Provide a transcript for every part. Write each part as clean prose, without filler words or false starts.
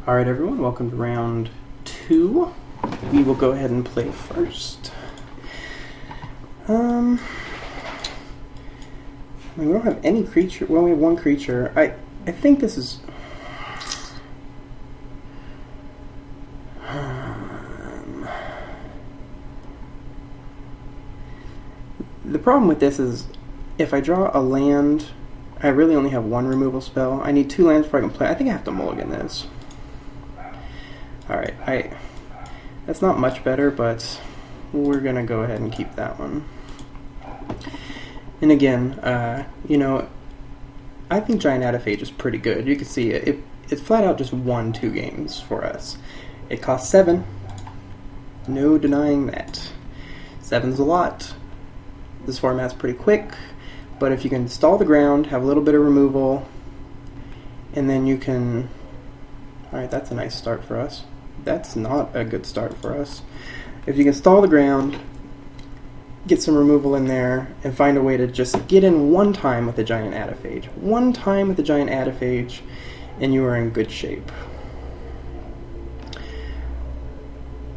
Alright everyone, welcome to round 2. We will go ahead and play first. We don't have any creature. Well, we have one creature. I think this is... The problem with this is, if I draw a land, I really only have one removal spell. I need 2 lands before I can play. I think I have to mulligan this. Alright, that's not much better, but we're gonna go ahead and keep that one. And again, I think Giant Adaphage is pretty good. You can see it flat out just won 2 games for us. It cost 7. No denying that. 7's a lot. This format's pretty quick, but if you can stall the ground, have a little bit of removal, and then you can... Alright, that's a nice start for us. That's not a good start for us. If you can stall the ground, get some removal in there, and find a way to just get in one time with the Giant Adaphage. One time with the Giant Adaphage, and you are in good shape.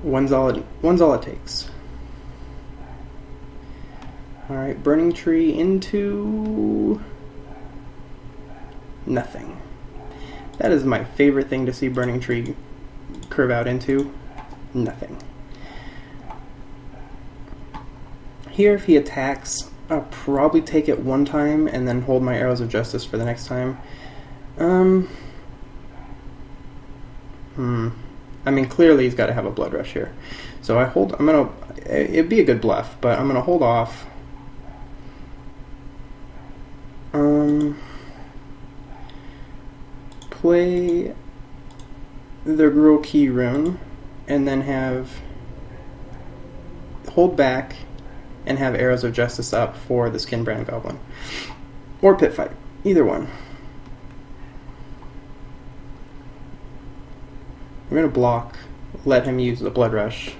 One's all it takes. Alright, Burning Tree into... nothing. That is my favorite thing to see Burning Tree curve out into. Nothing. Here, if he attacks, I'll probably take it one time and then hold my Arrows of Justice for the next time. I mean, clearly he's got to have a Blood Rush here. So it'd be a good bluff, but I'm gonna hold off. Play the Gruul Key Rune, and then hold back and have Arrows of Justice up for the Skinbrand Goblin. Or Pit Fight. Either one. I'm going to block, let him use the Blood Rush.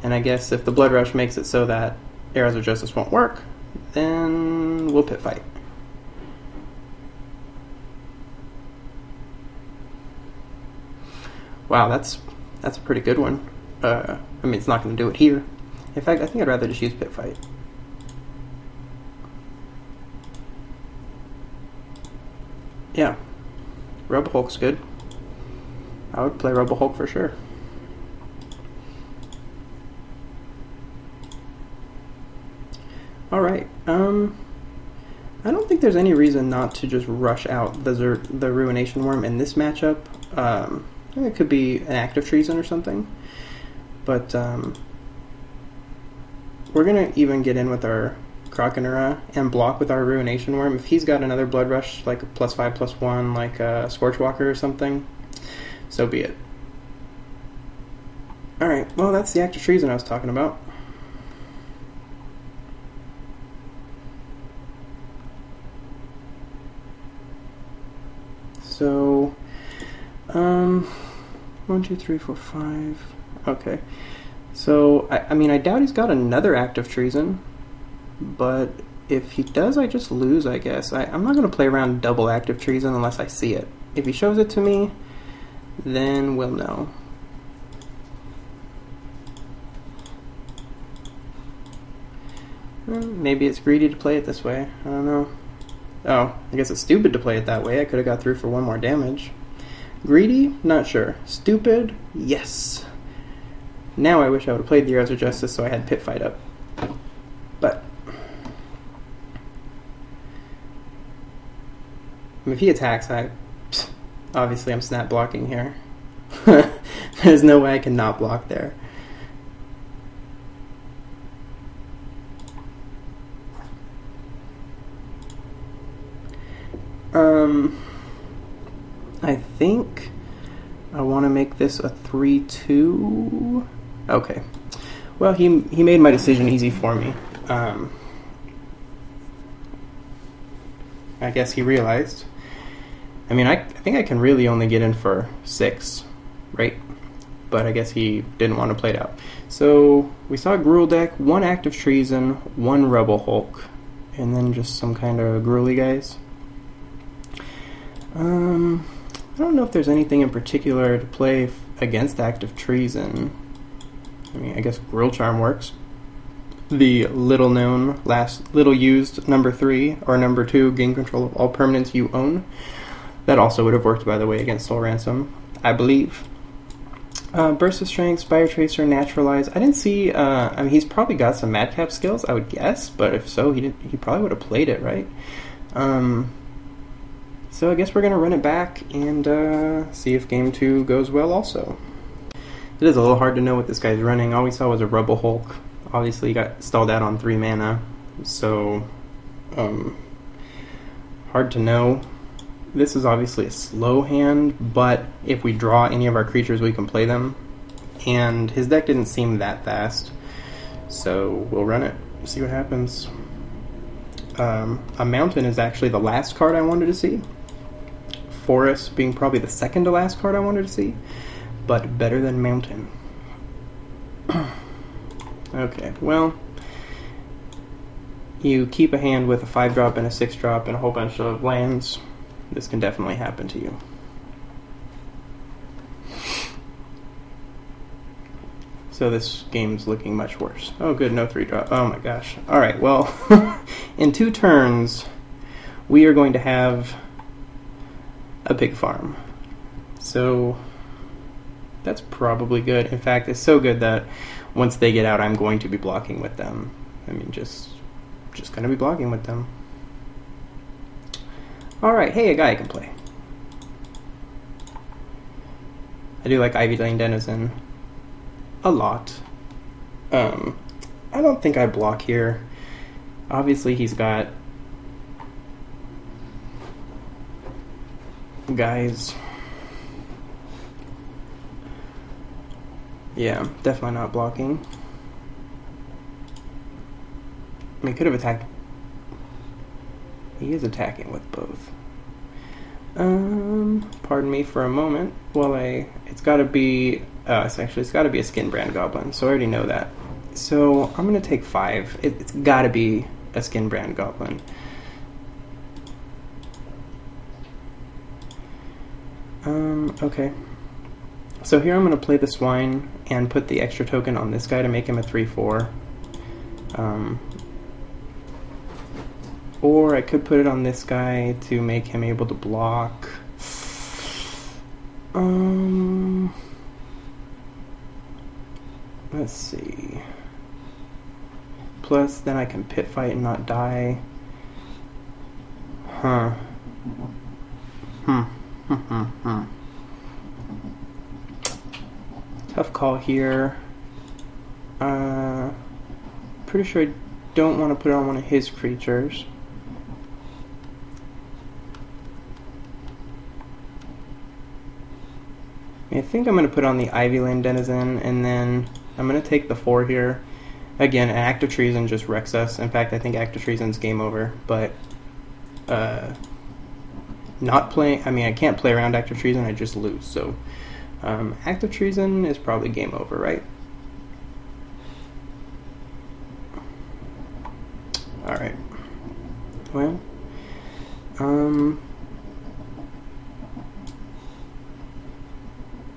And I guess if the Blood Rush makes it so that Arrows of Justice won't work, then we'll Pit Fight. Wow, that's a pretty good one. I mean, it's not going to do it here. In fact, I think I'd rather just use Pit Fight. Yeah, Rebel Hulk's good. I would play Rebel Hulk for sure. Alright, I don't think there's any reason not to just rush out the Ruination Worm in this matchup. I think it could be an Active Treason or something. But we're going to even get in with our Krakenura and block with our Ruination Worm. If he's got another Blood Rush, like a +5/+1, like a Scorchwalker or something, so be it. Alright, well, that's the Active Treason I was talking about. So, 1, 2, 3, 4, 5. Okay. So, I mean, I doubt he's got another Active Treason, but if he does, I just lose, I guess. I'm not going to play around double Active Treason unless I see it. If he shows it to me, then we'll know. Maybe it's greedy to play it this way. I don't know. Oh, I guess it's stupid to play it that way. I could have got through for 1 more damage. Greedy? Not sure. Stupid? Yes. Now I wish I would have played the Arrows of Justice so I had Pit Fight up. But if he attacks, obviously I'm snap blocking here. There's no way I can not block there. I think I want to make this a 3/2. Okay. Well, he made my decision easy for me. I guess he realized. I mean, I think I can really only get in for 6, right? But I guess he didn't want to play it out. So we saw a Gruul deck, 1 Active Treason, 1 Rebel Hulk, and then just some kind of Gruul-y guys. I don't know if there's anything in particular to play against active treason. I mean, I guess Grill Charm works. The little known, little used number 3 or number 2 gain control of all permanents you own. That also would have worked, by the way, against Soul Ransom, I believe. Burst of Strength, Spire Tracer, Naturalize. I didn't see. I mean, he's probably got some Madcap skills, I would guess, but if so, he probably would have played it, right? So I guess we're gonna run it back and see if game 2 goes well. Also, it is a little hard to know what this guy's running. All we saw was a Rubble Hulk. Obviously, he got stalled out on 3 mana, so hard to know. This is obviously a slow hand, but if we draw any of our creatures, we can play them. And his deck didn't seem that fast, so we'll run it, see what happens. A Mountain is actually the last card I wanted to see. Forest being probably the second to last card I wanted to see, but better than Mountain. Okay, well, you keep a hand with a 5-drop and a 6-drop and a whole bunch of lands. This can definitely happen to you. So this game's looking much worse. Oh good, no 3-drop. Oh my gosh. Alright, well, in 2 turns, we are going to have a big farm. So that's probably good. In fact, it's so good that once they get out, I'm going to be blocking with them. I mean, just going to be blocking with them. Alright, hey, a guy I can play. I do like Ivy Lane Denizen a lot. I don't think I block here. Obviously, he's got guys. Yeah, definitely not blocking. I mean, he could have attacked. He is attacking with both. Pardon me for a moment. Well, it's got to be. It's got to be a Skin Brand Goblin. So I already know that. So I'm gonna take 5. It's got to be a Skin Brand Goblin. Okay. So here I'm gonna play the Swine and put the extra token on this guy to make him a 3/4. Or I could put it on this guy to make him able to block. Let's see. Plus, then I can pit fight and not die. Huh. Tough call here. Pretty sure I don't want to put it on one of his creatures. I think I'm going to put on the Ivy Lane Denizen, and then I'm going to take the 4 here. Again, an Act of Treason just wrecks us. In fact, I think Act of Treason's game over, but not playing. I mean, I can't play around Act of Treason, I just lose. So Act of Treason is probably game over, right? Alright. Well,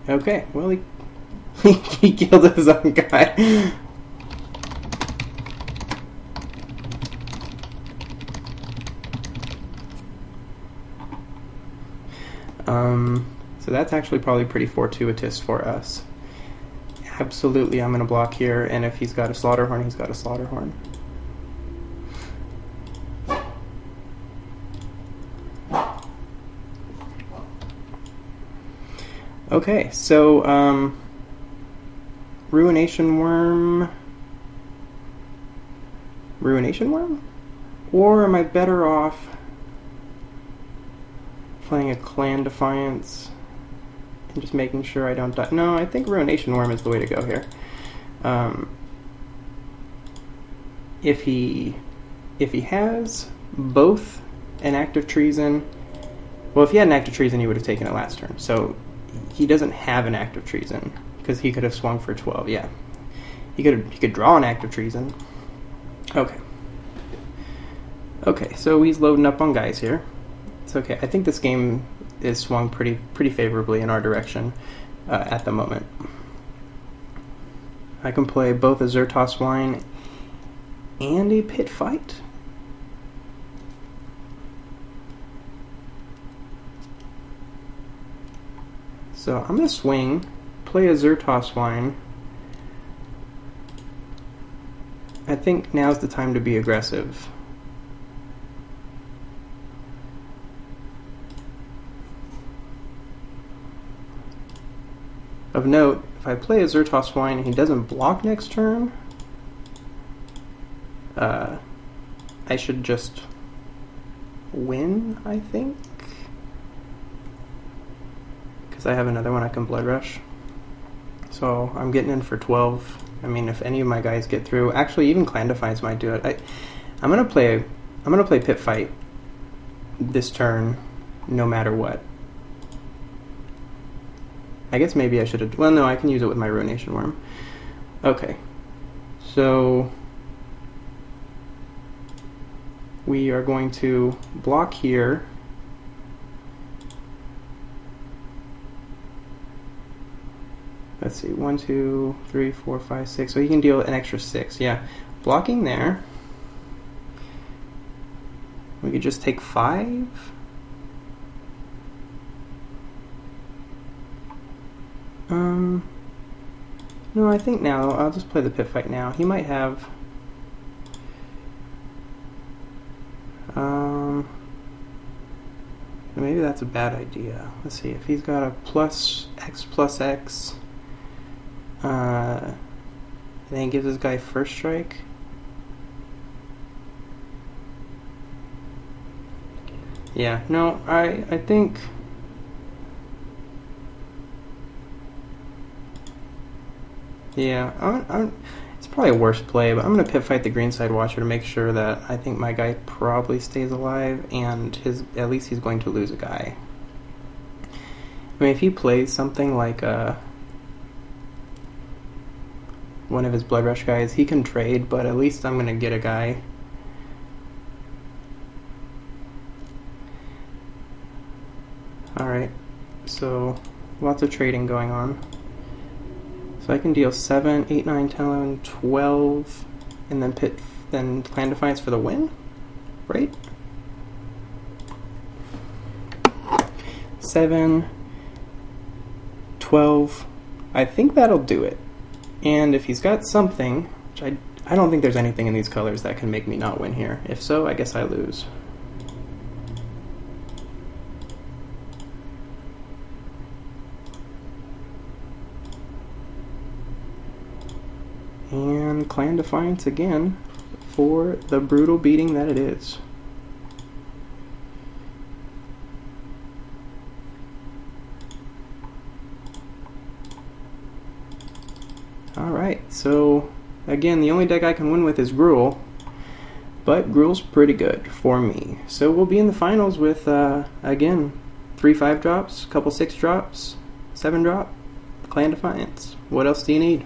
okay, well, he killed his own guy. So that's actually probably pretty fortuitous for us. Absolutely, I'm going to block here, and if he's got a Slaughterhorn, he's got a Slaughterhorn. Okay, so Ruination Worm? Or am I better off playing a Clan Defiance and just making sure I don't die? No, I think Ruination Worm is the way to go here. If he has both an Act of Treason, well, if he had an Act of Treason, he would have taken it last turn. So he doesn't have an Act of Treason because he could have swung for 12. Yeah, he could draw an Act of Treason. Okay. Okay, so he's loading up on guys here. It's okay. I think this game is swung pretty favorably in our direction at the moment. I can play both a Zertos Wine and a Pit Fight. So I'm going to swing, play a Zertos Wine. I think now's the time to be aggressive. Of note, if I play a Zertos Wine and he doesn't block next turn, I should just win, I think. Because I have another one I can Blood Rush. So I'm getting in for 12. I mean, if any of my guys get through, actually even Clan Defiance might do it. I'm gonna play Pit Fight this turn, no matter what. I guess maybe I should have. Well, no, I can use it with my Ruination Worm. Okay, so we are going to block here. Let's see, 1, 2, 3, 4, 5, 6. So he can deal an extra 6. Yeah, blocking there. We could just take 5. No, I think now I'll just play the Pit Fight now. He might have. Maybe that's a bad idea. Let's see if he's got a plus X. And then he gives this guy first strike. Yeah, no, I think. Yeah, it's probably a worse play, but I'm going to Pit Fight the Greenside Watcher to make sure that I think my guy probably stays alive, and at least he's going to lose a guy. I mean, if he plays something like one of his Blood Rush guys, he can trade, but at least I'm going to get a guy. Alright, so lots of trading going on. So I can deal 7, 8, 9, 10, 11, 12, and then Clan Defiance for the win, right? 7, 12, I think that'll do it. And if he's got something, which I don't think there's anything in these colors that can make me not win here. If so, I guess I lose. And Clan Defiance again for the brutal beating that it is. Alright, so again, the only deck I can win with is Gruul, but Gruul's pretty good for me. So we'll be in the finals with, again, 3 5 drops, couple 6 drops, 7 drop, Clan Defiance. What else do you need?